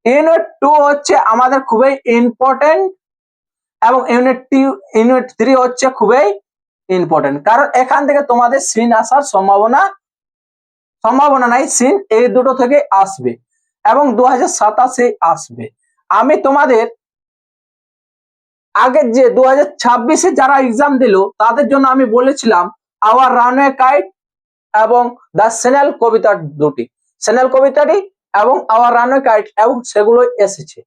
Unit 2 হচ্ছে আমাদের খুবই ইম্পর্টেন্ট, এবং ইউনিট 3 হচ্ছে খুবই ইম্পর্টেন্ট, কারণ এখান থেকে তোমাদের সিন আসার সম্ভাবনা নাই। সিন এই দুটো থেকে আসবে এবং 2027 আসবে। আমি তোমাদের আগে যে 2026 যারা এক্সাম দিল তাদের জন্য আমি বলেছিলাম আওয়ার রানওয়ে কাইট এবং দ্য সেনেল কবিতা, দুটি সেনেল কবিতাটি এবং আওয়ার রানওয়ে কাইট, এবং সেগুলো এসেছে।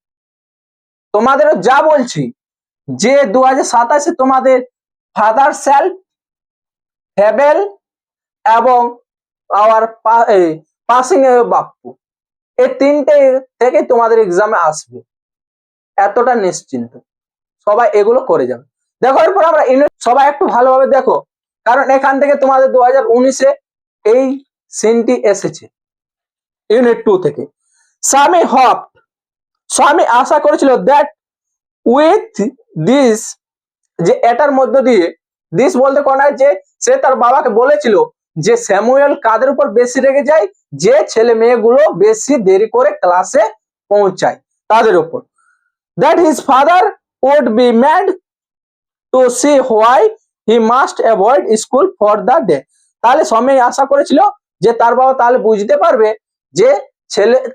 তোমাদেরও যা বলছি যে 2027 তোমাদের ফাদার সেলফ, হেবেল এবং আওয়ার পাসিং বাপ্পু, এই তিনটে থেকে তোমাদের এক্সামে আসবে, এতটা নিশ্চিন্ত। সবাই এগুলো করে যাবে। দেখো এরপর আমরা সবাই একটু ভালোভাবে দেখো, কারণ এখান থেকে তোমাদের 2019-এ এই সিনটি এসেছে ইউনিট 2 থেকে। স্বামী আশা করেছিল দ্যাট উইথ দিস, যে এটার মধ্য দিয়ে, দিস বলতে কোন যে সে তার বাবাকে বলেছিল যে স্যামুয়েল কাদের উপর বেশি রেগে যায়, যে ছেলে মেয়েগুলো বেশি দেরি করে ক্লাসে পৌঁছায় তাদের উপর। That his father would be mad to see why he must avoid school for the day। তাহলে স্বামী আশা করেছিল যে তার বাবা তাহলে বুঝতে পারবে যে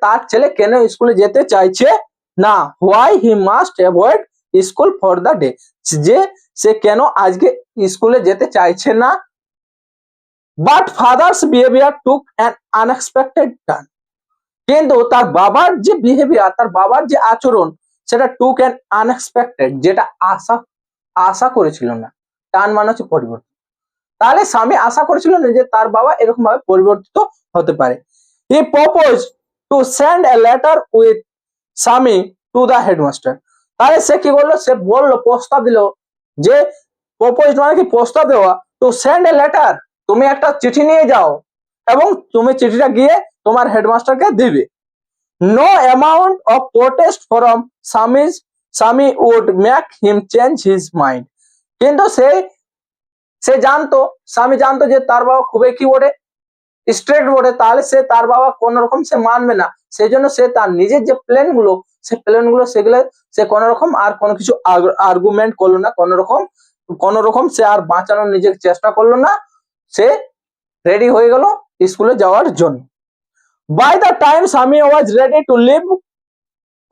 তার ছেলে কেন স্কুলে যেতে চাইছে না, why he must avoid school for the day, যে সে কেন আজকে স্কুলে যেতে চাইছে না। But father's behaviour took an unexpected turn, কিন্তু তার বাবার যে বিহেভিয়ার, তার বাবার যে আচরণ, সেটা টুক অ্যান আনএক্সপেক্টেড, যেটা আশা করেছিল না। টার্ন মানে হচ্ছে পরিবর্তন। তাহলে স্বামী আশা করেছিল না যে তার বাবা এরকম ভাবে পরিবর্তিত হতে পারে। হি propose to send a letter with স্বামী টু দা হেডমাস্টার। তাহলে সে কি করলো, সে বললো, প্রস্তাব দিল, যে প্রপোজ মানে কি প্রস্তাব দেওয়া, টু সেন্ড এ লেটার, তুমি একটা চিঠি নিয়ে যাও এবং তুমি চিঠিটা গিয়ে তোমার হেডমাস্টারকে দিবে। No amount of protest from Swami would make him change his mind. কিন্তু স্বামী জানতো যে তার বাবা খুবই কি বটে, স্ট্রেট বটে, তাহলে তার বাবা কোন রকম সে মানবে না। সেই জন্য সে তার নিজের যে প্ল্যানগুলো, সেগুলো সে কোন রকম আর কোনো কিছু আর্গুমেন্ট করলো না, কোন রকম সে আর বাঁচানোর নিজের চেষ্টা করলো না। সে রেডি হয়ে গেল স্কুলে যাওয়ার জন্য। By the time Swami was ready to leave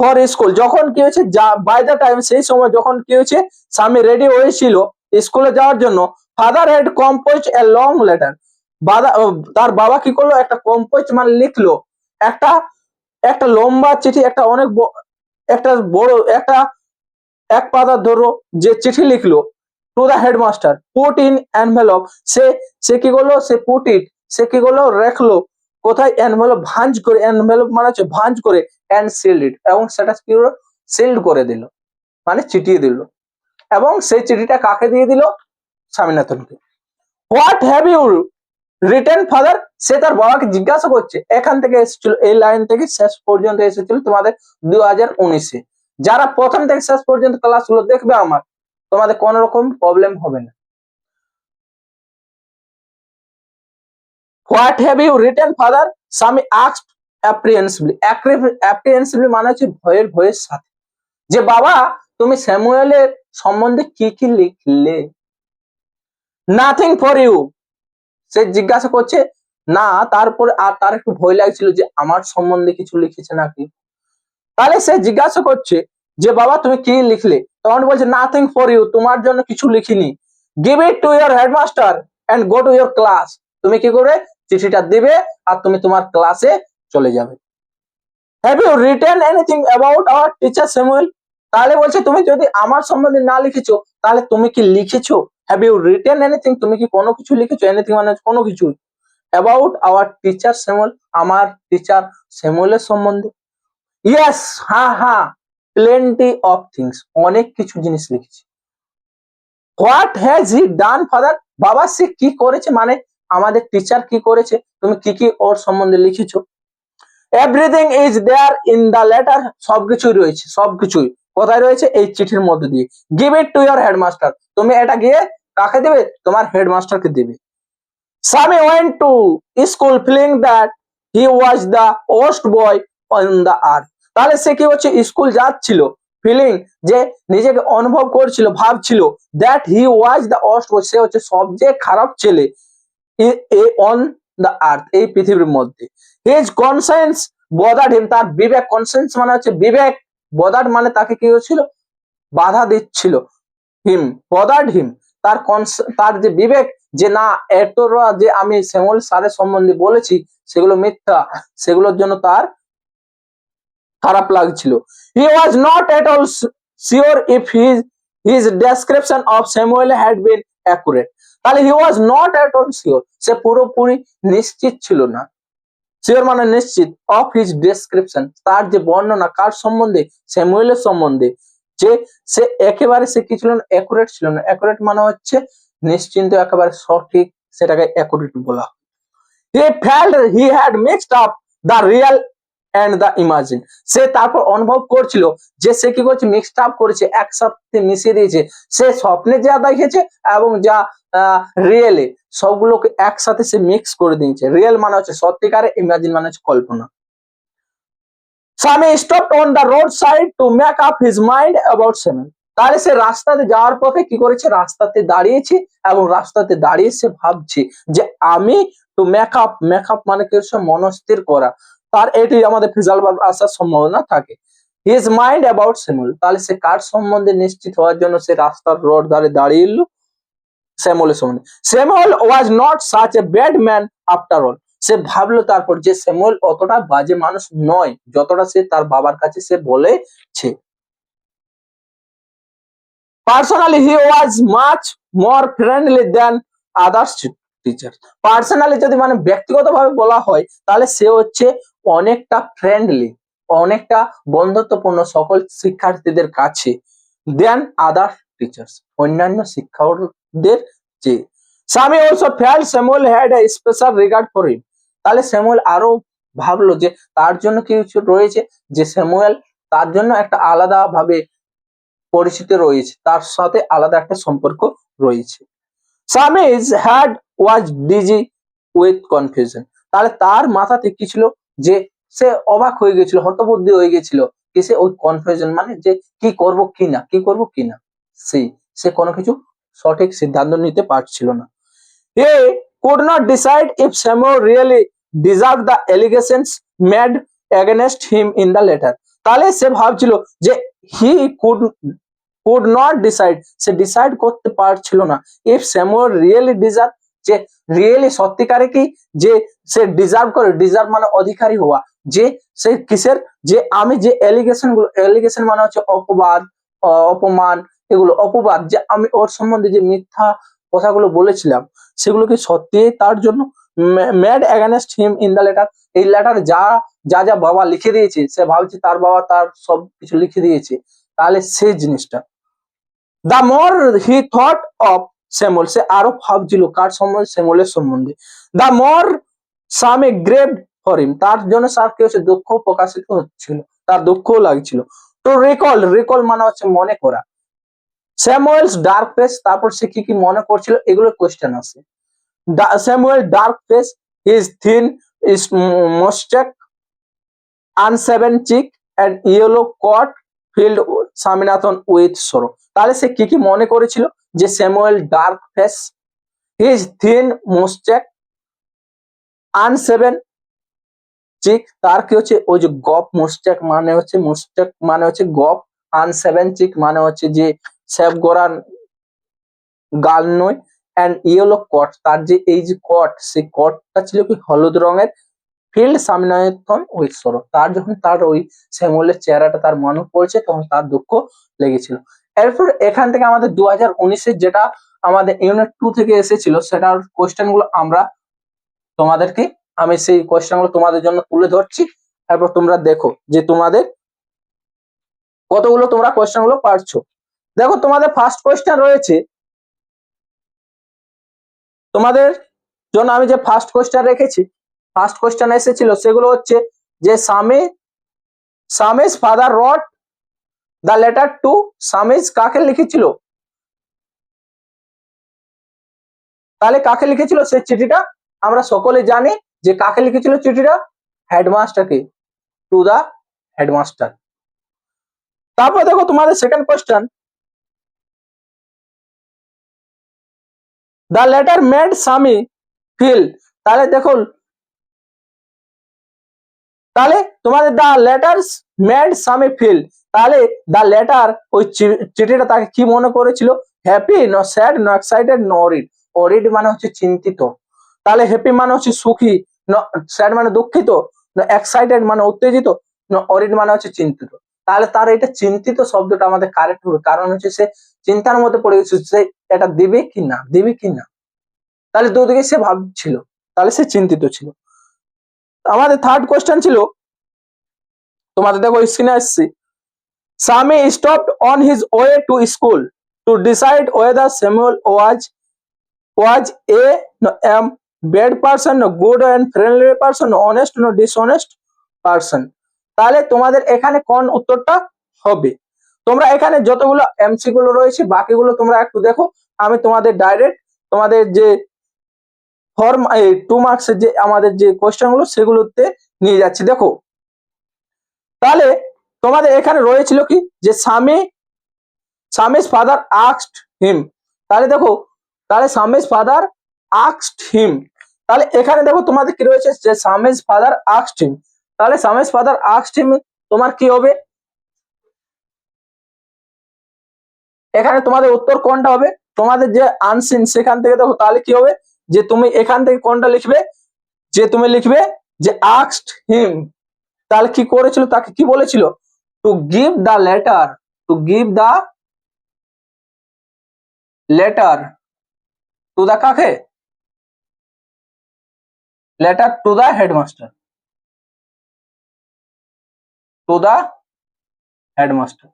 for school, যখন কি হয়েছে, বাই দ্য টাইম সেই সময় যখন কি হয়েছে, স্বামী রেডি হয়েছিল স্কুলে যাওয়ার জন্য, father head compose a long letter, তার বাবা কি করলো, একটা কম্পোজ মানে লিখলো একটা লম্বা চিঠি, একটা বড় এক পাতা ধরো যে চিঠি লিখলো, to the headmaster, put in envelope, সে কি করলো, সে কি করলো, রাখলো কোথায়, এনভেলপ ভাঁজ করে, এনভেলপ মানে হচ্ছে ভাঁজ করে, এন্ড সিল্ড ইট, এবং সেটা কি হলো, সিল্ড করে দিল, মানে চিঠিয়ে দিল। এবং সেই চিঠিটা কাকে দিয়ে দিল, স্বামীনাথনকে। What have you written father, সে তার বাবাকে জিজ্ঞাসা করছে। এখান থেকে এসেছিল, এই লাইন থেকে শেষ পর্যন্ত এসেছিল তোমাদের 2019-এ। যারা প্রথম থেকে শেষ পর্যন্ত ক্লাসগুলো দেখবে আমার, তোমাদের কোন রকম প্রবলেম হবে না। What have you written father, Swami asked apprehensively মানে হচ্ছে ভয়ের সাথে, যে বাবা তুমি স্যামুয়েলের সম্বন্ধে কি কি লিখলে। নাথিং ফর ইউ, সে জিজ্ঞাসা করছে না, তারপরে আর তার একটু ভয় লাগছিল যে আমার সম্বন্ধে কিছু লিখেছে নাকি। তাহলে সে জিজ্ঞাসা করছে যে বাবা তুমি কি লিখলে, তখন বলছে নাথিং ফর ইউ, তোমার জন্য কিছু লিখিনি। Give it to your headmaster and go to your class, তুমি কি করে চিঠিটা দিবে আর তুমি তোমার ক্লাসে চলে যাবে। Have you written anything about our teacher Samuel, তাহলে বলছে তুমি যদি আমার সম্বন্ধে না লিখেছো, তাহলে তুমি কি লিখেছো, হ্যাভ ইউ রিটেন এনিথিং, তুমি কি কোনো কিছু লিখেছো, এনিথিং মানে কোনো কিছু, অ্যাবাউট আওয়ার টিচার স্যামুয়েল, আমার টিচার স্যামুয়েলের সম্বন্ধে। ইয়েস, হ্যাঁ, প্লেন্টি অফ থিংস, অনেক কিছু জিনিস লিখেছি। What has he done father, বাবা সে কি করেছে, মানে আমাদের টিচার কি করেছে, তুমি কি কি ওর সম্বন্ধে লিখেছো। Everything is there in the letter, সবকিছুই রয়েছে, সবকিছুই কোথায় রয়েছে, এই চিঠির মধ্যে দিয়ে। Give it to your headmaster, তুমি এটা গিয়ে কাকে দেবে, তোমার হেডমাস্টারকে দেবে। Swami went to school feeling that he was the worst boy on the earth. তাহলে সে কি হচ্ছে স্কুল যাচ্ছিল, ফিলিং যে নিজেকে অনুভব করছিল, ভাবছিল that he was the worst, সে হচ্ছে সবচেয়ে খারাপ ছেলে অন দ্য আর্থ, এই পৃথিবীর মধ্যে। হিজ কনসেন্স বদার্ড হিম, তার বিবেক, কনসেন্স মানে হচ্ছে বিবেক, বদার্ড মানে তাকে কি হচ্ছিল, বাধা দিচ্ছিল। হিম, বদার্ড হিম, তার যে বিবেক, যে না এতটা যে আমি শ্যামল স্যারের সম্বন্ধে বলেছি সেগুলো মিথ্যা, সেগুলোর জন্য তার খারাপ লাগছিল। He was not at all sure if his description of Samuel had been accurate. তাহলে he was not at all sure, সে পুরোপুরি নিশ্চিত ছিল না, শিওর মানে নিশ্চিত, অফ হিজ ডেসক্রিপশন, তার যে বর্ণনা কার সম্বন্ধে, স্যামুয়েলের সম্বন্ধে, যে সে একেবারে সে কি ছিল না, অ্যাকুরেট ছিল না। অ্যাকুরেট মানে হচ্ছে নিশ্চিন্ত, একেবারে সঠিক, সেটাকে অ্যাকুরেট বলা। He felt he had mixed up the real and the imagine, সে তারপর অনুভব করছিল যে সে কি করছে, মিক্সড আপ করেছে, একসাথে মিশিয়ে দিয়েছে, সে স্বপ্নে যা দেখেছে এবং যা রিয়েলে, সবগুলোকে একসাথে সে মিক্স করে দিয়েছে। রিয়েল মানে হচ্ছে সত্যিকারে, ইমাজিন মানে হচ্ছে কল্পনা। স্বামী stopped on the road side to make up his mind about seven, তাহলে সে রাস্তাতে যাওয়ার পথে কি করেছে, রাস্তাতে দাঁড়িয়েছে এবং রাস্তাতে দাঁড়িয়ে সে ভাবছে যে আমি টু মেক আপ মানে কি হচ্ছে, মনস্থির করা, তার এটি আমাদের ফিজাল ভার্ব আসার সম্ভাবনা থাকে। হিজ মাইন্ড অ্যাবাউট স্যামুয়েল, তাহলে সে কার সম্বন্ধে নিশ্চিত হওয়ার জন্য সে রাস্তার রোড ধারে দাঁড়িয়ে এলো, স্যামুয়েলের সম্বন্ধে। Samuel was not such a bad man after all, সে ভাবলো তারপর যে স্যামুয়েল অতটা বাজে মানুষ নয় যতটা সে তার বাবার কাছে সে বলেছে। Personally he was much more friendly than others teacher, personally যদি মানে ব্যক্তিগতভাবে বলা হয় তাহলে সে হচ্ছে অনেকটা ফ্রেন্ডলি, অনেকটা বন্ধুত্বপূর্ণ সকল শিক্ষার্থীদের কাছে, দেন আদার টিচার্স, অন্যান্য শিক্ষকদের যে। স্বামী also felt Samuel had a special regard for him, তাহলে স্যামুয়েল আরো ভাবলো যে তার জন্য কি রয়েছে, যে স্যামুয়েল তার জন্য একটা আলাদা ভাবে পরিচিতি রয়েছে, তার সাথে আলাদা একটা সম্পর্ক রয়েছে। Swami's head was dizzy with confusion, তাহলে তার মাথাতে কি ছিল, যে সে অবাক হয়ে গেছিল, হতবুদ্ধি হয়ে গেছিল, কিসে, ওই কনফিউশন মানে যে কি করব কি না, কি করব কি না, সে কোনো কিছু সঠিক সিদ্ধান্ত নিতে পারছিল না। He could not decide if Samuel really deserve the allegations made against him in the letter, তাহলে সে ভাবছিল যে হি কুড নট ডিসাইড, সে ডিসাইড করতে পারছিল না, ইফ স্যামুয়েল রিয়েলি ডিজার্ভ, যে রিয়েলি সত্যিকারে কি যে সে ডিজার্ভ করে, ডিজার্ভ মানে অধিকারী হওয়া, যে সে কিসের, যে আমি যে এলিগেশন গুলো, এলিগেশন মানে হচ্ছে অপবাদ, অপমান, এগুলো অপবাদ, যে আমি ওর সম্বন্ধে যে মিথ্যা কথাগুলো বলেছিলাম সেগুলো কি সত্যি তার জন্য, made against him in the letter, এই লেটার যা যা যা বাবা লিখে দিয়েছে, সে ভাবছে তার বাবা তার সব কিছু লিখে দিয়েছে, তাহলে সেই জিনিসটা। The more he thought of Samuel, সে আরো ভাবছিল কার সম্বন্ধে, স্যামুয়েলের সম্বন্ধে। দ্য মোর স্বামী গ্রেভ ফর হিম, তার জন্য স্যার কি হচ্ছে, দুঃখ প্রকাশিত হচ্ছিল, তার দুঃখও লাগছিল। তো রিকল মানে হচ্ছে মনে করা, স্যামুয়েলস ডার্ক ফেস, তারপর সে কি কি মনে করছিল এগুলো কোশ্চেন আছে। Samuel dark face, his thin is moustache, unshaven cheek and yellow coat filled Swaminathan with sorrow, তাহলে সে কি কি মনে করেছিল, যে Samuel dark face, his thin moustache, unshaven cheek, তার কি হচ্ছে ওই যে গপ, মোস্টেক মানে হচ্ছে গপ, আনসেভেন চিক মানে হচ্ছে যে সেভ গড়ান গাল নয়, এন্ড ইয়েলো কট, তার যে এই যে কট, সেই কটটা ছিল কি হলুদ রঙের, ফিল্ড স্বামীনাথন উইথ সরো, তার যখন তার ওই স্যামুয়েলের চেহারাটা তার মনে পড়েছে তখন তার দুঃখ লেগেছিল। এরপর এখান থেকে আমাদের 2019-এর যেটা আমাদের ইউনিট 2 থেকে এসেছিল সেটার কোশ্চেন গুলো আমি সেই কোশ্চেন গুলো তোমাদের জন্য তুলে ধরছি, তারপর তোমরা দেখো যে তোমাদের কতগুলো তোমরা কোশ্চেন গুলো পারছো। দেখো তোমাদের ফার্স্ট কোশ্চেন রয়েছে, তোমাদের জন্য আমি যে ফার্স্ট কোশ্চেন রেখেছি, ফার্স্ট কোশ্চেন এসেছিল সেগুলো হচ্ছে যে Swami's father wrote the letter to, Swami's কাকে লিখেছিল, তাহলে কাকে লিখেছিল সেই চিঠিটা, আমরা সকলে জানি যে কাকে লিখেছিল চিঠিটা, হেডমাস্টারকে, টু দা হেডমাস্টার। তারপর দেখো তোমাদের second question, the letter made স্বামী ফিল। তাহলে দেখো, তাহলে তোমাদের দ্য লেটার্স মেড স্বামী ফিল, তাহলে দ্য লেটার ওই চিঠিটা তাকে কি মনে করেছিল? হ্যাপি, ন স্যাড, ন এক্সাইটেড, ন অরিড। অরিড মানে হচ্ছে চিন্তিত, তাহলে হ্যাপি মানে হচ্ছে সুখী, ন স্যাড মানে দুঃখিত, ন এক্সাইটেড মানে উত্তেজিত, ন অরিড মানে হচ্ছে চিন্তিত। তাহলে তার এটা চিন্তিত শব্দটা আমাদের কারেক্ট হবে, কারণ হচ্ছে সে চিন্তার মধ্যে পড়ে গেছে, সে এটা দিবে কি না দিবে কি না, তাহলে দুদিকে সে ভাবছিল, তাহলে সে চিন্তিত ছিল। আমাদের থার্ড কোয়েশ্চেন ছিল, তোমাদের দেখো স্ক্রিনে আসছি, Swami stopped on his way to school to decide whether Samuel was a এম bad person, good and friendly person, honest no dishonest person. তাহলে তোমাদের এখানে কোন উত্তরটা হবে? তোমরা এখানে যতগুলো এমসি গুলো রয়েছে বাকিগুলো তোমরা একটু দেখো, আমি তোমাদের ডাইরেক্ট তোমাদের যে ফর্ম 2 মার্কসের যে আমাদের যে কোয়েশ্চেন গুলো সেগুলোতে নিয়ে যাচ্ছি। দেখো, তাহলে তোমাদের এখানে রয়েছিল কি, যে স্বামীর ফাদার আস্কড হিম। তাহলে দেখো, তাহলে স্বামীর ফাদার আস্কড হিম, তাহলে এখানে দেখো তোমাদের কি রয়েছে, যে স্বামীর ফাদার আস্কড হিম। তাহলে স্বামীর ফাদার আস্কড হিম তোমার কি হবে? এখানে তোমাদের উত্তর কোনটা হবে? তোমাদের যে আনসিন সেখান থেকে দেখো, তাহলে কি হবে, যে তুমি এখান থেকে কোনটা লিখবে, যে তুমি লিখবে যে আস্কড হিম। তাহলে কি করেছিল, তাকে কি বলেছিল? To give the letter, to give the letter to the কাকে? Letter to the headmaster, to the headmaster.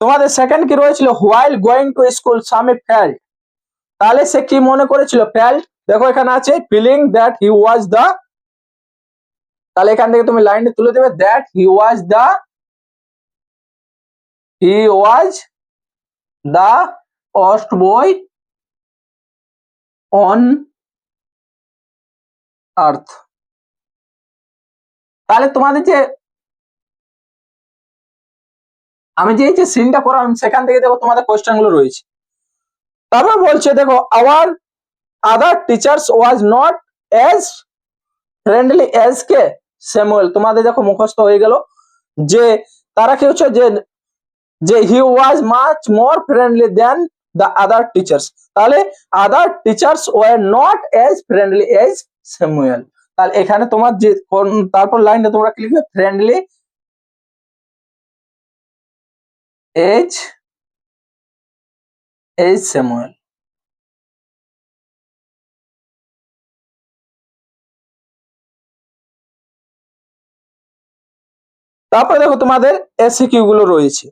তোমাদের সেকেন্ড কি রয়েছিল, while going to school Swami felt. তাহলে সে কি মনে করেছিল? ফেল্ট, দেখো এখানে আছে ফিলিং দ্যাট হি ওয়াজ দা, তাহলে এখান থেকে তুমি লাইনটা তুলে দেবে, that he was the worst boy on earth. তাহলে তোমাদের যে আমি যে সিনটা করাম সেখান থেকে দেখো তোমাদের কোয়েশ্চেন গুলো রয়েছে। তারপর বলছে দেখো, our other teachers was not as friendly as কে স্যামুয়েল। তোমাদের দেখো মুখস্থ হয়ে গেল যে তারা কি হচ্ছে, যে he was much more friendly than the other teachers. তাহলে other teachers were not as friendly as Samuel. তাহলে এখানে তোমার যে তারপর লাইনটা তোমরা কি লিখবে, ফ্রেন্ডলি এজ স্যামুয়েল। তারপরে দেখো তোমাদের এসিকিউ গুলো রয়েছে।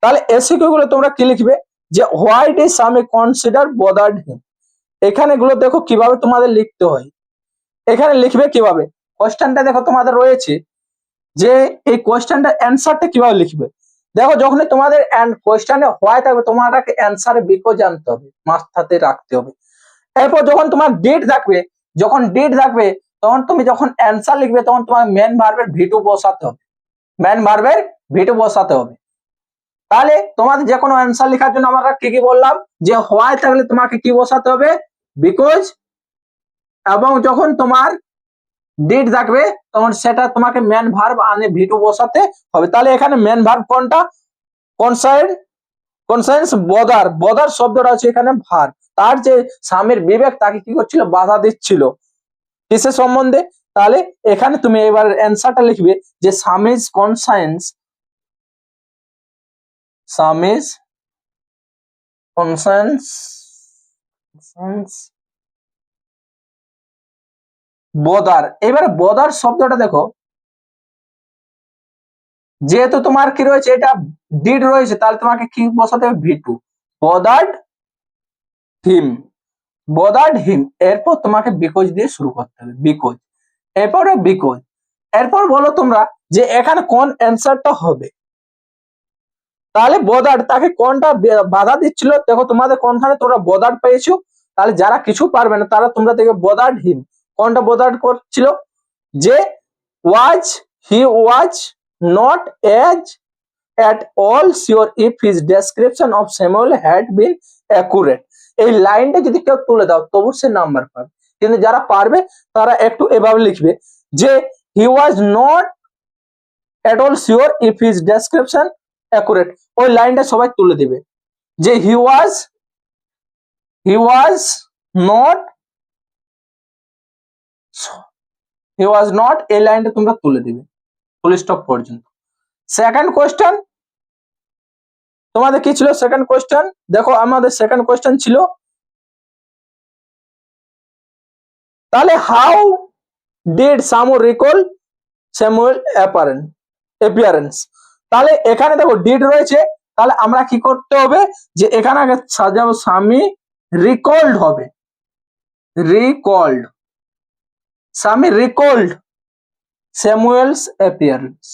তাহলে এসিকিউ গুলো তোমরা কি লিখবে, যে হোয়াই ডিড স্বামী কনসিডার বদার্ড হিম। এখানে গুলো দেখো কিভাবে তোমাদের লিখতে হয়, এখানে লিখবে কিভাবে। কোশ্চেনটা দেখো তোমাদের রয়েছে, যে এই কোশ্চেনটার অ্যান্সারটা কিভাবে লিখবে। দেখো যখনই তোমাদের কোশ্চেনে হোয়াই থাকবে তোমাকে অ্যান্সারে বিকজ জানতে হবে, মাথাতে রাখতে হবে। এরপর যখন তোমার ডিড থাকবে, যখন ডিড থাকবে তখন তুমি যখন অ্যান্সার লিখবে তখন তোমার মেন ভার্বের ভিটু বসাতে হবে, মেন ভার্বের ভিটু বসাতে হবে। তাহলে তোমাদের যে কোনো অ্যান্সার লেখার জন্য আমরা কি কি বললাম, যে হোয়াই থাকলে তোমাকে কি বসাতে হবে, বিকজ, এবং যখন তোমার ডিড থাকবে তখন সেটা তোমাকে মেন ভার্ব আনে ভিটু বসাতে হবে। তাহলে এখানে মেন ভার্ব কোনটা, কনসার্নস বদার, বদার শব্দটা আছে এখানে ভার্ব। তার যে স্বামীর বিবেক তাকে কি করছিল, বাধা দিচ্ছিল কিসের সম্বন্ধে। তাহলে এখানে তুমি এবার অ্যান্সারটা লিখবে, যে Swami's concerns, Swami's concerns bother. এবারে বদার শব্দটা দেখো, যেহেতু তোমার কি রয়েছে, এটা ডিড রয়েছে, তাহলে তোমাকে কি বসাতে হবে, ভিটু, বদার্ড হিম, বদার্ড হিম। এরপর তোমাকে বিকজ দিয়ে শুরু করতে হবে, বিকজ, এরপরে বিকজ। এরপর বলো তোমরা যে এখানে কোন অ্যান্সারটা হবে। তাহলে বদার্ড, তাকে কোনটা বাধা দিচ্ছিল, দেখো তোমাদের কোনখানে তোমরা বদার্ড পেয়েছো। তাহলে যারা কিছু পারবে না তারা তোমরা দেখবে বদার্ড হিম, কোনটা বোঝার করছিল যে he was not as at all sure if his description of Samuel had been accurate. এই লাইনটা যদি কেউ তুলে দাও তবু সে নাম্বার পাবে, কিন্তু যারা পারবে তারা একটু এভাবে লিখবে যে he was not at all sure if his description accurate, ওই লাইনটা সবাই তুলে দিবে যে he was not এই লাইনটা তোমরা তুলে দিবে ফুল স্টপ পর্যন্ত। সেকেন্ড কোশ্চেন তোমাদের কি ছিল? সেকেন্ড কোশ্চেন দেখো, আমাদের সেকেন্ড কোশ্চেন ছিল তাহলে how did Swami recall Samuel appearance. তাহলে এখানে দেখো ডিড রয়েছে, তাহলে আমরা কি করতে হবে যে এখানে আগে সাজাবো স্বামী রিকল্ড হবে, স্বামী রিকল্ড স্যামুয়েলস অ্যাপিয়ারেন্স,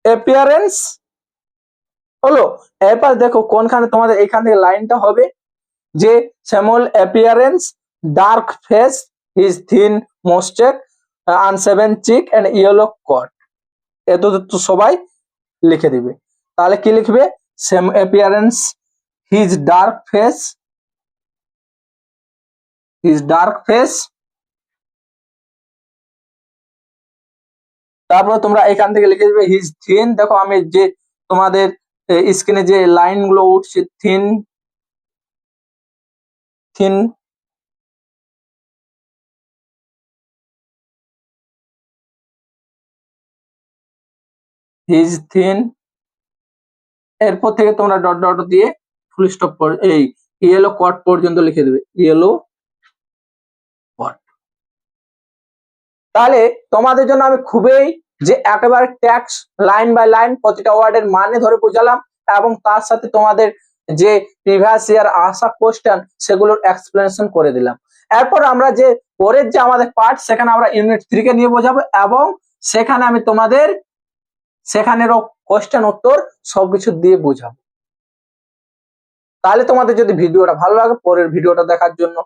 অ্যাপিয়ারেন্স হলো। এবার দেখো কোনখানে তোমাদের এখান থেকে লাইনটা হবে যে Samuel appearance dark face, his thin moustache, unshaven cheek and yellow coat, এত তো সবাই লিখে দিবে। তাহলে কি লিখবে? Same appearance his dark face, তারপরে তোমরা এখান থেকে লিখে দিবে হিজ থিন। দেখো আমি যে তোমাদের স্ক্রিনে যে লাইন গুলো উঠছে থিন হিজ থিন, এরপর থেকে তোমরা ডট ডট দিয়ে ফুল স্টপ এই ইয়েলো কট পর্যন্ত লিখে দেবে, ইয়েলো কট। তাহলে তোমাদের জন্য আমি খুবই যে একেবারে ট্যাক্স লাইন বাই লাইন প্রতিটা ওয়ার্ডের মানে ধরে বোঝালাম, এবং তার সাথে তোমাদের যে প্রিভিয়াস ইয়ার আসা কোশ্চেন সেগুলোর এক্সপ্লেনেশন করে দিলাম। এরপর আমরা যে পরের যে আমাদের পার্ট সেখানে আমরা ইউনিট 3 কে নিয়ে বোঝাবো, এবং সেখানে আমি তোমাদের সেখানেরও কোশ্চেন উত্তর সবকিছু দিয়ে বোঝাবো। তাহলে তোমাদের যদি ভিডিওটা ভালো লাগে পরের ভিডিওটা দেখার জন্য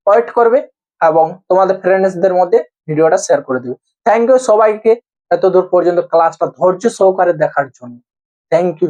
ওয়েট করবে এবং তোমাদের ফ্রেন্ডসদের মধ্যে ভিডিওটা শেয়ার করে দেবে। থ্যাংক ইউ সবাইকে এত দূর পর্যন্ত ক্লাসটা ধৈর্য সহকারে দেখার জন্য। Thank you.